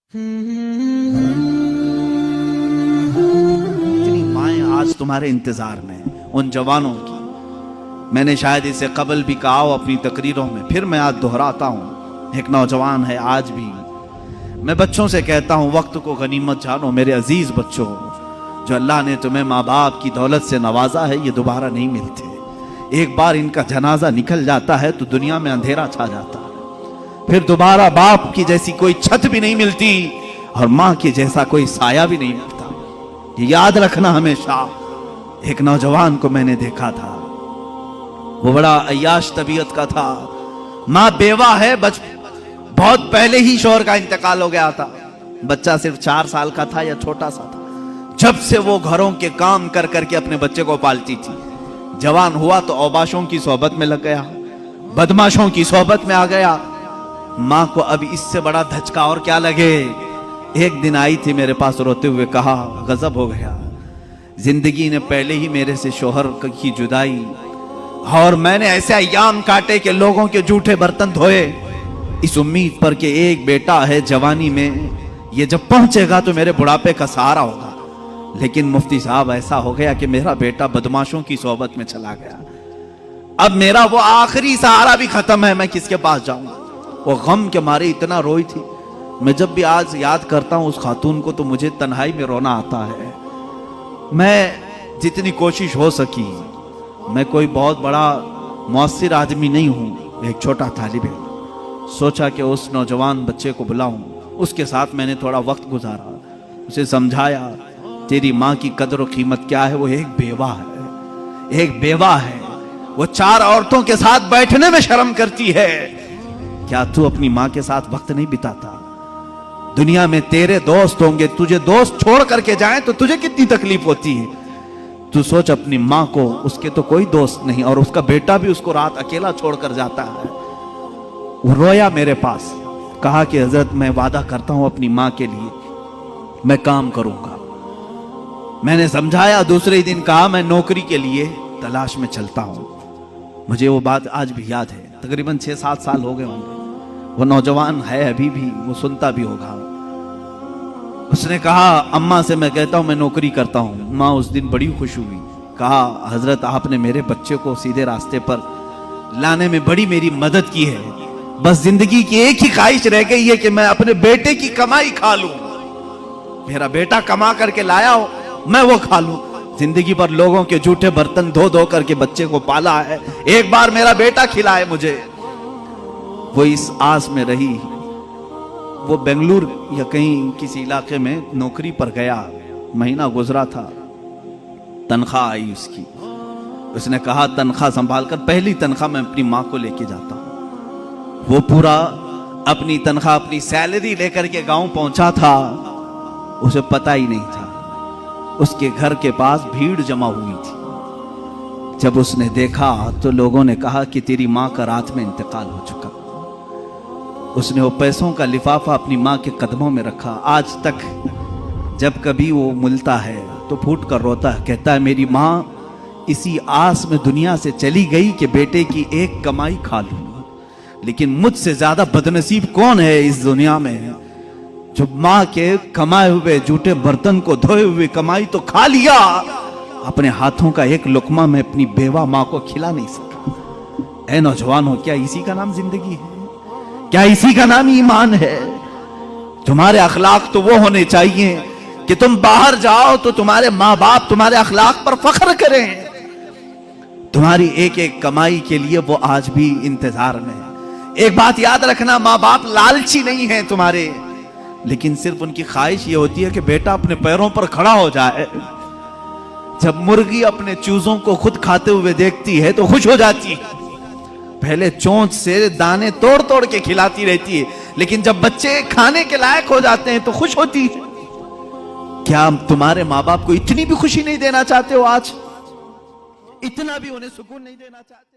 इतनी माएं आज तुम्हारे इंतजार में, उन जवानों की। मैंने शायद इसे कबल भी कहा हो अपनी तकरीरों में, फिर मैं आज दोहराता हूं। एक नौजवान है आज भी। मैं बच्चों से कहता हूं, वक्त को गनीमत जानो मेरे अजीज बच्चों। जो अल्लाह ने तुम्हें माँ बाप की दौलत से नवाजा है, ये दोबारा नहीं मिलते। एक बार इनका जनाजा निकल जाता है तो दुनिया में अंधेरा छा जाता है। फिर दोबारा बाप की जैसी कोई छत भी नहीं मिलती और माँ की जैसा कोई साया भी नहीं मिलता। ये याद रखना हमेशा। एक नौजवान को मैंने देखा था, वो बड़ा अय्याश तबीयत का था। माँ बेवा है, बहुत पहले ही शौहर का इंतकाल हो गया था। बच्चा सिर्फ 4 साल का था या छोटा सा था। जब से वो घरों के काम कर करके अपने बच्चे को पालती थी। जवान हुआ तो औबाशों की सोहबत में लग गया, बदमाशों की सोहबत में आ गया। माँ को अब इससे बड़ा धचका और क्या लगे। एक दिन आई थी मेरे पास रोते हुए, कहा गजब हो गया, जिंदगी ने पहले ही मेरे से शोहर की जुदाई, और मैंने ऐसे अय्याम काटे कि लोगों के जूठे बर्तन धोए, इस उम्मीद पर कि एक बेटा है जवानी में, ये जब पहुंचेगा तो मेरे बुढ़ापे का सहारा होगा। लेकिन मुफ्ती साहब ऐसा हो गया कि मेरा बेटा बदमाशों की सोहबत में चला गया। अब मेरा वो आखिरी सहारा भी खत्म है, मैं किसके पास जाऊंगा। वो गम के मारे इतना रोई थी। मैं जब भी आज याद करता हूं उस खातून को तो मुझे तन्हाई में रोना आता है। मैं जितनी कोशिश हो सकी, मैं कोई बहुत बड़ा मुअस्सिर आदमी नहीं हूं, एक छोटा तालिब इल्म। सोचा कि उस नौजवान बच्चे को बुलाऊं। उसके साथ मैंने थोड़ा वक्त गुजारा, उसे समझाया तेरी माँ की कदर और कीमत क्या है। वो एक बेवा है, एक बेवा है। वो 4 औरतों के साथ बैठने में शर्म करती है। क्या तू अपनी माँ के साथ वक्त नहीं बिताता? दुनिया में तेरे दोस्त होंगे, तुझे दोस्त छोड़ करके जाएं तो तुझे कितनी तकलीफ होती है। तू सोच अपनी माँ को, उसके तो कोई दोस्त नहीं, और उसका बेटा भी उसको रात अकेला छोड़कर जाता है। वो रोया मेरे पास, कहा कि हजरत मैं वादा करता हूं अपनी माँ के लिए मैं काम करूंगा। मैंने समझाया। दूसरे दिन कहा मैं नौकरी के लिए तलाश में चलता हूं। मुझे वो बात आज भी याद है, तकरीबन 6-7 साल हो गए होंगे। वो नौजवान है अभी भी, वो सुनता भी होगा। उसने कहा अम्मा से मैं कहता हूं मैं नौकरी करता हूं। माँ उस दिन बड़ी खुश हुई, कहा हजरत आपने मेरे बच्चे को सीधे रास्ते पर लाने में बड़ी मेरी मदद की है। बस जिंदगी की एक ही ख्वाहिश रह गई है कि मैं अपने बेटे की कमाई खा लूं। मेरा बेटा कमा करके लाया हो, मैं वो खा लूं। जिंदगी पर लोगों के जूठे बर्तन धो धो करके बच्चे को पाला है, एक बार मेरा बेटा खिलाए मुझे। वो इस आस में रही। वो बेंगलुरु या कहीं किसी इलाके में नौकरी पर गया। महीना गुजरा था, तनख्वाह आई उसकी। उसने कहा तनख्वाह संभाल कर, पहली तनख्वाह मैं अपनी माँ को लेके जाता हूं। वो पूरा अपनी तनख्वाह, अपनी सैलरी लेकर के गांव पहुंचा था। उसे पता ही नहीं था उसके घर के पास भीड़ जमा हुई थी। जब उसने देखा तो लोगों ने कहा कि तेरी माँ का रात में इंतकाल हो चुका। उसने वो पैसों का लिफाफा अपनी माँ के कदमों में रखा। आज तक जब कभी वो मिलता है तो फूट कर रोता है, कहता है मेरी माँ इसी आस में दुनिया से चली गई कि बेटे की एक कमाई खा लूं। लेकिन मुझसे ज्यादा बदनसीब कौन है इस दुनिया में, जो माँ के कमाए हुए जूठे बर्तन को धोए हुए कमाई तो खा लिया, अपने हाथों का एक लुकमा में अपनी बेवा माँ को खिला नहीं सका। ऐ नौजवान हो, क्या इसी का नाम जिंदगी है? क्या इसी का नाम ईमान है? तुम्हारे अखलाक तो वो होने चाहिए कि तुम बाहर जाओ तो तुम्हारे माँ बाप तुम्हारे अखलाक पर फख्र करें। तुम्हारी एक एक कमाई के लिए वो आज भी इंतजार में। एक बात याद रखना, माँ बाप लालची नहीं है तुम्हारे, लेकिन सिर्फ उनकी ख्वाहिश ये होती है कि बेटा अपने पैरों पर खड़ा हो जाए। जब मुर्गी अपने चूजों को खुद खाते हुए देखती है तो खुश हो जाती है। पहले चोंच से दाने तोड़ तोड़ के खिलाती रहती है, लेकिन जब बच्चे खाने के लायक हो जाते हैं तो खुश होती है। क्या तुम्हारे माँ बाप को इतनी भी खुशी नहीं देना चाहते हो? आज इतना भी उन्हें सुकून नहीं देना चाहते?